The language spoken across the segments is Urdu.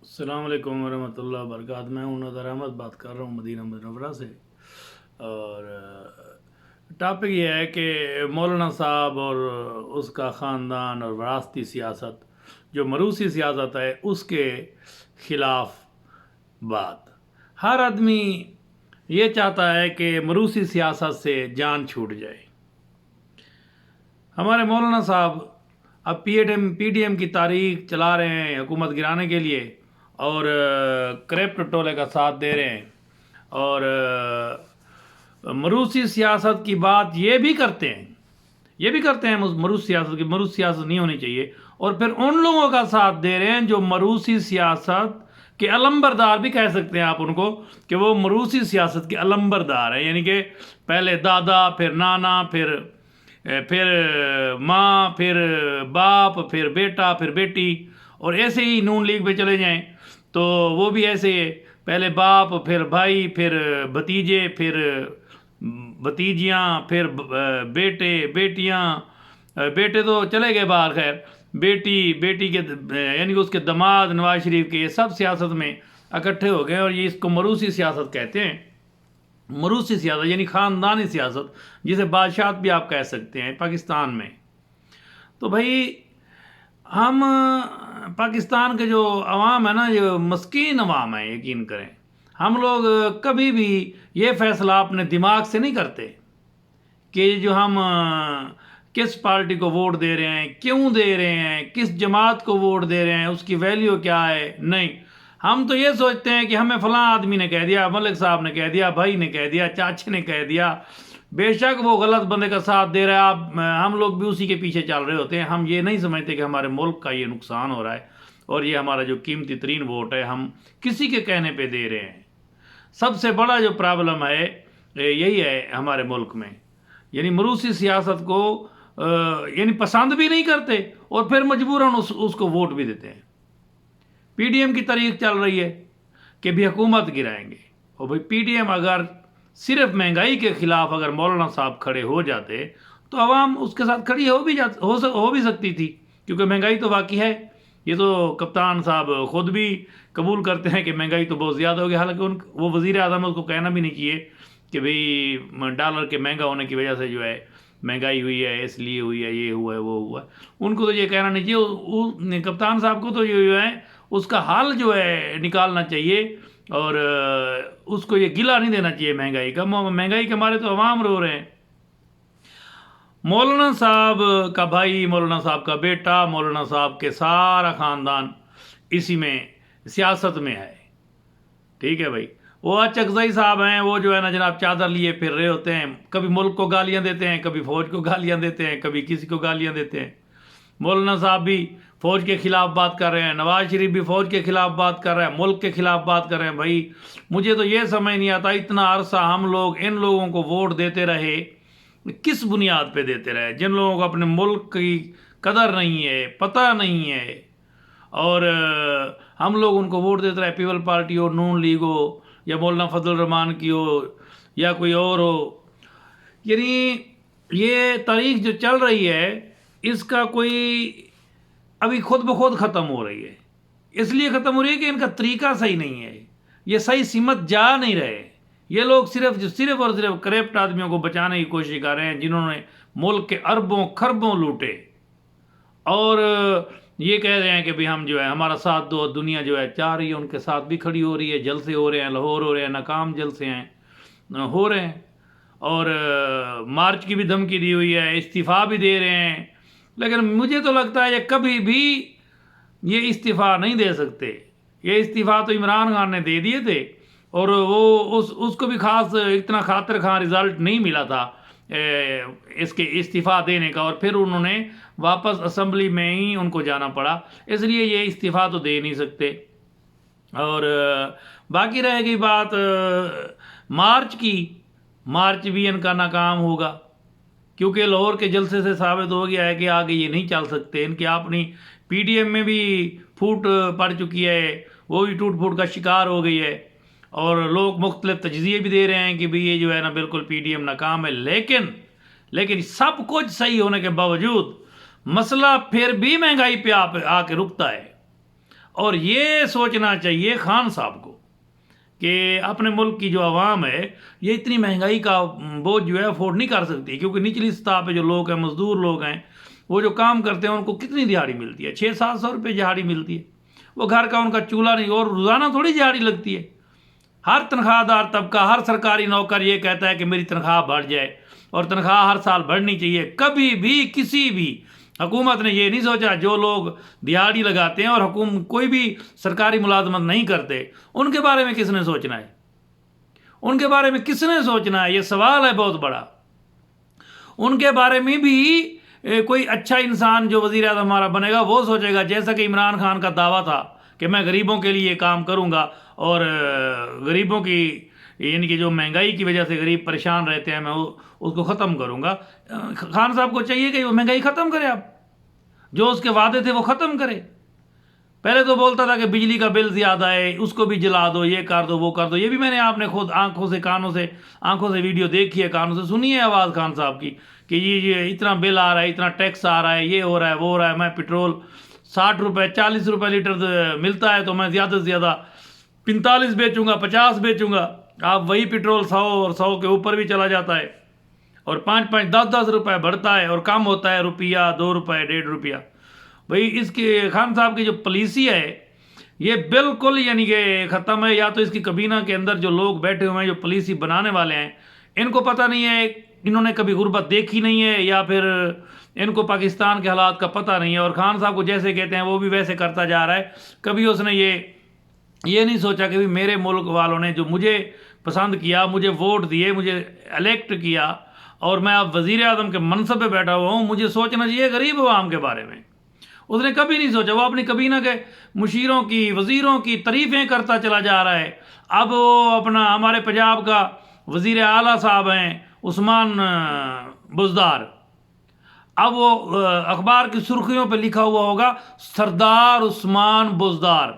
السلام علیکم ورحمۃ اللہ وبرکاتہ۔ میں ہوں نظر احمد، بات کر رہا ہوں مدینہ منورہ سے۔ اور ٹاپک یہ ہے کہ مولانا صاحب اور اس کا خاندان اور وراثتی سیاست جو موروثی سیاست ہے اس کے خلاف بات۔ ہر آدمی یہ چاہتا ہے کہ موروثی سیاست سے جان چھوٹ جائے۔ ہمارے مولانا صاحب اب پی ڈی ایم کی تاریخ چلا رہے ہیں حکومت گرانے کے لیے، اور کریپٹ ٹولے کا ساتھ دے رہے ہیں، اور موروثی سیاست کی بات یہ بھی کرتے ہیں موروث سیاست نہیں ہونی چاہیے، اور پھر ان لوگوں کا ساتھ دے رہے ہیں جو موروثی سیاست کے علمبردار بھی کہہ سکتے ہیں آپ ان کو، کہ وہ موروثی سیاست کے علمبردار ہیں، یعنی کہ پہلے دادا، پھر نانا، پھر ماں، پھر باپ، پھر بیٹا، پھر بیٹی، اور ایسے ہی نون لیگ پہ چلے جائیں تو وہ بھی ایسے ہے، پہلے باپ، پھر بھائی، پھر بھتیجے، پھر بھتیجیاں، پھر بیٹے، بیٹیاں، بیٹے تو چلے گئے باہر، خیر بیٹی کے یعنی کہ اس کے داماد نواز شریف کے، یہ سب سیاست میں اکٹھے ہو گئے، اور یہ اس کو موروثی سیاست کہتے ہیں۔ موروثی سیاست یعنی خاندانی سیاست، جسے بادشاہت بھی آپ کہہ سکتے ہیں پاکستان میں۔ تو بھائی ہم پاکستان کے جو عوام ہے نا، جو مسکین عوام ہے، یقین کریں، ہم لوگ کبھی بھی یہ فیصلہ اپنے دماغ سے نہیں کرتے کہ جو ہم کس پارٹی کو ووٹ دے رہے ہیں، کیوں دے رہے ہیں، کس جماعت کو ووٹ دے رہے ہیں، اس کی ویلیو کیا ہے۔ نہیں، ہم تو یہ سوچتے ہیں کہ ہمیں فلاں آدمی نے کہہ دیا، ملک صاحب نے کہہ دیا، بھائی نے کہہ دیا، چاچے نے کہہ دیا، بے شک وہ غلط بندے کا ساتھ دے رہا ہے، ہم لوگ بھی اسی کے پیچھے چل رہے ہوتے ہیں۔ ہم یہ نہیں سمجھتے کہ ہمارے ملک کا یہ نقصان ہو رہا ہے، اور یہ ہمارا جو قیمتی ترین ووٹ ہے ہم کسی کے کہنے پہ دے رہے ہیں۔ سب سے بڑا جو پرابلم ہے یہی ہے ہمارے ملک میں، یعنی موروثی سیاست کو یعنی پسند بھی نہیں کرتے، اور پھر مجبوراً اس کو ووٹ بھی دیتے ہیں۔ پی ڈی ایم کی تاریخ چل رہی ہے کہ بھی حکومت گرائیں گے، اور بھائی پی ڈی ایم اگر صرف مہنگائی کے خلاف اگر مولانا صاحب کھڑے ہو جاتے تو عوام اس کے ساتھ کھڑی ہو بھی سکتی تھی، کیونکہ مہنگائی تو واقعی ہے۔ یہ تو کپتان صاحب خود بھی قبول کرتے ہیں کہ مہنگائی تو بہت زیادہ ہو گئی، حالانکہ وہ وزیر اعظم اس کو کہنا بھی نہیں چاہیے کہ بھئی ڈالر کے مہنگا ہونے کی وجہ سے جو ہے مہنگائی ہوئی ہے، اس لیے ہوئی ہے، یہ ہوا ہے، وہ ہوا ہے۔ ان کو تو یہ کہنا نہیں چاہیے، کپتان صاحب کو تو جو ہے اس کا حل جو ہے نکالنا چاہیے، اور اس کو یہ گلہ نہیں دینا چاہیے مہنگائی کا۔ مہنگائی کے مارے تو عوام رو رہے ہیں۔ مولانا صاحب کا بھائی، مولانا صاحب کا بیٹا، مولانا صاحب کے سارا خاندان اسی میں سیاست میں ہے، ٹھیک ہے بھائی۔ وہ اچکزئی صاحب ہیں، وہ جو ہے نا جناب چادر لیے پھر رہے ہوتے ہیں، کبھی ملک کو گالیاں دیتے ہیں، کبھی فوج کو گالیاں دیتے ہیں، کبھی کسی کو گالیاں دیتے ہیں۔ مولانا صاحب بھی فوج کے خلاف بات کر رہے ہیں، نواز شریف بھی فوج کے خلاف بات کر رہے ہیں، ملک کے خلاف بات کر رہے ہیں۔ بھائی مجھے تو یہ سمجھ نہیں آتا، اتنا عرصہ ہم لوگ ان لوگوں کو ووٹ دیتے رہے، کس بنیاد پہ دیتے رہے؟ جن لوگوں کو اپنے ملک کی قدر نہیں ہے، پتہ نہیں ہے، اور ہم لوگ ان کو ووٹ دیتے رہے، پیپل پارٹی ہو، نون لیگ ہو، یا مولانا فضل الرحمان کی ہو، یا کوئی اور ہو۔ یعنی یہ تاریخ جو چل رہی ہے اس کا کوئی ابھی خود بخود ختم ہو رہی ہے، اس لیے ختم ہو رہی ہے کہ ان کا طریقہ صحیح نہیں ہے، یہ صحیح سمت جا نہیں رہے۔ یہ لوگ صرف اور صرف کریپٹ آدمیوں کو بچانے کی کوشش کر رہے ہیں، جنہوں نے ملک کے اربوں خربوں لوٹے، اور یہ کہہ رہے ہیں کہ بھی ہم جو ہے ہمارا ساتھ دو، دنیا جو ہے چاہ رہی ہے ان کے ساتھ بھی کھڑی ہو رہی ہے، جلسے ہو رہے ہیں، لاہور ہو رہے ہیں، ناکام جلسے ہیں ہو رہے ہیں، اور مارچ کی بھی دھمکی دی ہوئی ہے، استعفیٰ بھی دے رہے ہیں۔ لیکن مجھے تو لگتا ہے یہ کبھی بھی یہ استعفیٰ نہیں دے سکتے۔ یہ استعفیٰ تو عمران خان نے دے دیے تھے، اور وہ اس کو بھی خاص اتنا خاطر خواہ رزلٹ نہیں ملا تھا اس کے استعفیٰ دینے کا، اور پھر انہوں نے واپس اسمبلی میں ہی ان کو جانا پڑا، اس لیے یہ استعفیٰ تو دے نہیں سکتے۔ اور باقی رہ گئی بات مارچ کی، مارچ بھی ان کا ناکام ہوگا، کیونکہ لاہور کے جلسے سے ثابت ہو گیا ہے کہ آگے یہ نہیں چل سکتے۔ ان کی اپنی پی ڈی ایم میں بھی پھوٹ پڑ چکی ہے، وہ بھی ٹوٹ پھوٹ کا شکار ہو گئی ہے، اور لوگ مختلف تجزیے بھی دے رہے ہیں کہ بھی یہ جو ہے نا بالکل پی ڈی ایم ناکام ہے۔ لیکن سب کچھ صحیح ہونے کے باوجود مسئلہ پھر بھی مہنگائی پہ آ کے رکتا ہے، اور یہ سوچنا چاہیے خان صاحب کو کہ اپنے ملک کی جو عوام ہے یہ اتنی مہنگائی کا بوجھ جو ہے افورڈ نہیں کر سکتی، کیونکہ نچلی سطح پہ جو لوگ ہیں، مزدور لوگ ہیں، وہ جو کام کرتے ہیں ان کو کتنی دیہڑی ملتی ہے؟ 600-700 روپے دیہڑی ملتی ہے، وہ گھر کا ان کا چولہا نہیں، اور روزانہ تھوڑی دیہڑی لگتی ہے۔ ہر تنخواہ دار طبقہ، ہر سرکاری نوکر یہ کہتا ہے کہ میری تنخواہ بڑھ جائے، اور تنخواہ ہر سال بڑھنی چاہیے۔ کبھی بھی کسی بھی حکومت نے یہ نہیں سوچا، جو لوگ دیہڑی لگاتے ہیں اور کوئی بھی سرکاری ملازمت نہیں کرتے، ان کے بارے میں کس نے سوچنا ہے؟ ان کے بارے میں کس نے سوچنا ہے؟ یہ سوال ہے بہت بڑا۔ ان کے بارے میں بھی کوئی اچھا انسان جو وزیر اعظم ہمارا بنے گا وہ سوچے گا، جیسا کہ عمران خان کا دعویٰ تھا کہ میں غریبوں کے لیے کام کروں گا، اور غریبوں کی یعنی کہ جو مہنگائی کی وجہ سے غریب پریشان رہتے ہیں، میں اس کو ختم کروں گا۔ خان صاحب کو چاہیے کہ وہ مہنگائی ختم کرے، اب جو اس کے وعدے تھے وہ ختم کرے۔ پہلے تو بولتا تھا کہ بجلی کا بل زیادہ ہے، اس کو بھی جلا دو، یہ کر دو، وہ کر دو۔ یہ بھی میں نے آپ نے خود آنکھوں سے ویڈیو دیکھی ہے، کانوں سے سنی ہے آواز خان صاحب کی کہ یہ اتنا بل آ رہا ہے، اتنا ٹیکس آ رہا ہے، یہ ہو رہا ہے، وہ ہو رہا ہے، میں پیٹرول 60 روپے 40 روپے لیٹر ملتا ہے تو میں زیادہ سے زیادہ 45 بیچوں گا، 50 بیچوں گا۔ آپ وہی پیٹرول 100 اور 100 کے اوپر بھی چلا جاتا ہے، اور 5-5 10-10 روپے بڑھتا ہے، اور کم ہوتا ہے روپیہ 2 روپے 1.5 روپیہ۔ بھئی اس کے خان صاحب کی جو پالیسی ہے یہ بالکل یعنی کہ ختم ہے۔ یا تو اس کی کابینہ کے اندر جو لوگ بیٹھے ہوئے ہیں، جو پالیسی بنانے والے ہیں، ان کو پتہ نہیں ہے، انہوں نے کبھی غربت دیکھی نہیں ہے، یا پھر ان کو پاکستان کے حالات کا پتہ نہیں ہے، اور خان صاحب کو جیسے کہتے ہیں وہ بھی ویسے کرتا جا رہا ہے۔ کبھی اس نے یہ نہیں سوچا کہ میرے ملک والوں نے جو مجھے پسند کیا، مجھے ووٹ دیے، مجھے الیکٹ کیا، اور میں اب وزیر اعظم کے منصب پہ بیٹھا ہوا ہوں، مجھے سوچنا چاہیے غریب عوام کے بارے میں۔ اس نے کبھی نہیں سوچا، وہ اپنی کابینہ کے مشیروں کی، وزیروں کی تعریفیں کرتا چلا جا رہا ہے۔ اب وہ اپنا ہمارے پنجاب کا وزیر اعلیٰ صاحب ہیں عثمان بزدار، اب وہ اخبار کی سرخیوں پہ لکھا ہوا ہوگا سردار عثمان بزدار۔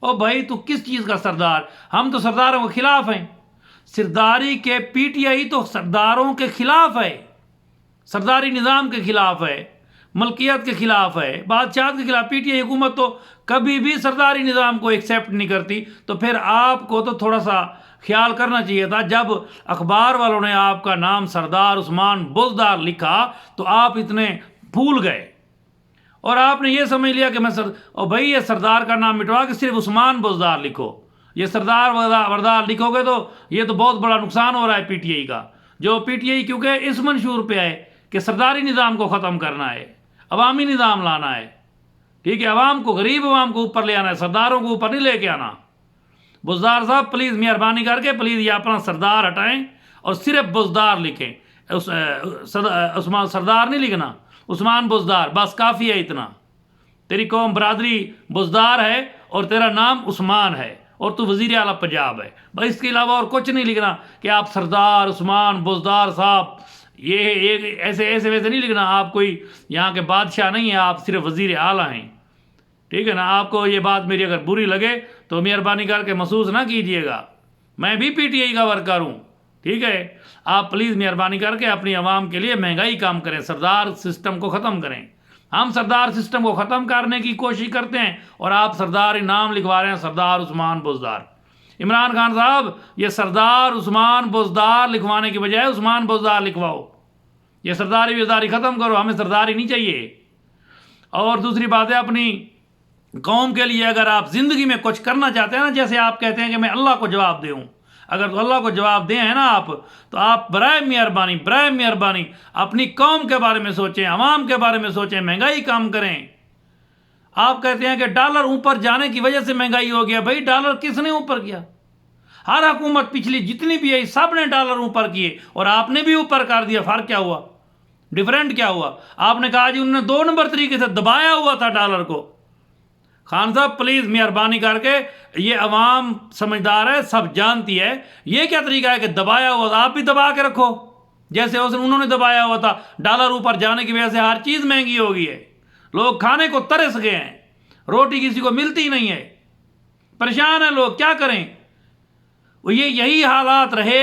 او بھائی تو کس چیز کا سردار؟ ہم تو سرداروں کے خلاف ہیں۔ سرداری کے پی ٹی آئی تو سرداروں کے خلاف ہے، سرداری نظام کے خلاف ہے، ملکیت کے خلاف ہے، بادشاہت کے خلاف۔ پی ٹی آئی حکومت تو کبھی بھی سرداری نظام کو ایکسیپٹ نہیں کرتی۔ تو پھر آپ کو تو تھوڑا سا خیال کرنا چاہیے تھا، جب اخبار والوں نے آپ کا نام سردار عثمان بزدار لکھا تو آپ اتنے پھول گئے، اور آپ نے یہ سمجھ لیا کہ اور بھائی یہ سردار کا نام مٹوا کے صرف عثمان بزدار لکھو۔ یہ سردار وردار لکھو گے تو یہ تو بہت بڑا نقصان ہو رہا ہے پی ٹی آئی کا، جو پی ٹی آئی کیونکہ اس منشور پہ ہے کہ سرداری نظام کو ختم کرنا ہے، عوامی نظام لانا ہے، ٹھیک ہے، عوام کو، غریب عوام کو اوپر لے آنا ہے، سرداروں کو اوپر نہیں لے کے آنا۔ بزدار صاحب پلیز مہربانی کر کے پلیز یہ اپنا سردار ہٹائیں اور صرف بزدار لکھیں، عثمان سردار نہیں لکھنا، عثمان بزدار، بس کافی ہے اتنا۔ تیری قوم برادری بزدار ہے اور تیرا نام عثمان ہے، اور تو وزیر اعلیٰ پنجاب ہے، بس اس کے علاوہ اور کچھ نہیں لکھنا کہ آپ سردار عثمان بزدار صاحب، یہ ایسے ویسے نہیں لکھنا۔ آپ کوئی یہاں کے بادشاہ نہیں ہیں، آپ صرف وزیر اعلیٰ ہیں، ٹھیک ہے نا۔ آپ کو یہ بات میری اگر بری لگے تو مہربانی کر کے محسوس نہ کیجئے گا، میں بھی پی ٹی آئی کا ورکر ہوں، ٹھیک ہے۔ آپ پلیز مہربانی کر کے اپنی عوام کے لیے مہنگائی کام کریں، سردار سسٹم کو ختم کریں۔ ہم سردار سسٹم کو ختم کرنے کی کوشش کرتے ہیں، اور آپ سرداری نام لکھوا رہے ہیں سردار عثمان بزدار۔ عمران خان صاحب یہ سردار عثمان بزدار لکھوانے کی بجائے عثمان بزدار لکھواؤ، یہ سرداری وزداری ختم کرو، ہمیں سرداری نہیں چاہیے۔ اور دوسری بات ہے، اپنی قوم کے لیے اگر آپ زندگی میں کچھ کرنا چاہتے ہیں نا، جیسے آپ کہتے ہیں کہ میں اللہ کو جواب دوں، اگر تو اللہ کو جواب دیں ہیں نا آپ، تو آپ برائے مہربانی اپنی قوم کے بارے میں سوچیں، عوام کے بارے میں سوچیں، مہنگائی کم کریں۔ آپ کہتے ہیں کہ ڈالر اوپر جانے کی وجہ سے مہنگائی ہو گیا، بھائی ڈالر کس نے اوپر کیا؟ ہر حکومت پچھلی جتنی بھی آئی سب نے ڈالر اوپر کیے، اور آپ نے بھی اوپر کر دیا۔ فرق کیا ہوا؟ ڈیفرنٹ کیا ہوا؟ آپ نے کہا جی انہوں نے 2 نمبر طریقے سے دبایا ہوا تھا ڈالر کو۔ خان صاحب پلیز مہربانی کر کے، یہ عوام سمجھدار ہے، سب جانتی ہے یہ کیا طریقہ ہے کہ دبایا ہوا تھا، آپ بھی دبا کے رکھو جیسے انہوں نے دبایا ہوا تھا۔ ڈالر اوپر جانے کی وجہ سے ہر چیز مہنگی ہو گئی ہے، لوگ کھانے کو ترس گئے ہیں، روٹی کسی کو ملتی نہیں ہے، پریشان ہیں لوگ، کیا کریں؟ یہی حالات رہے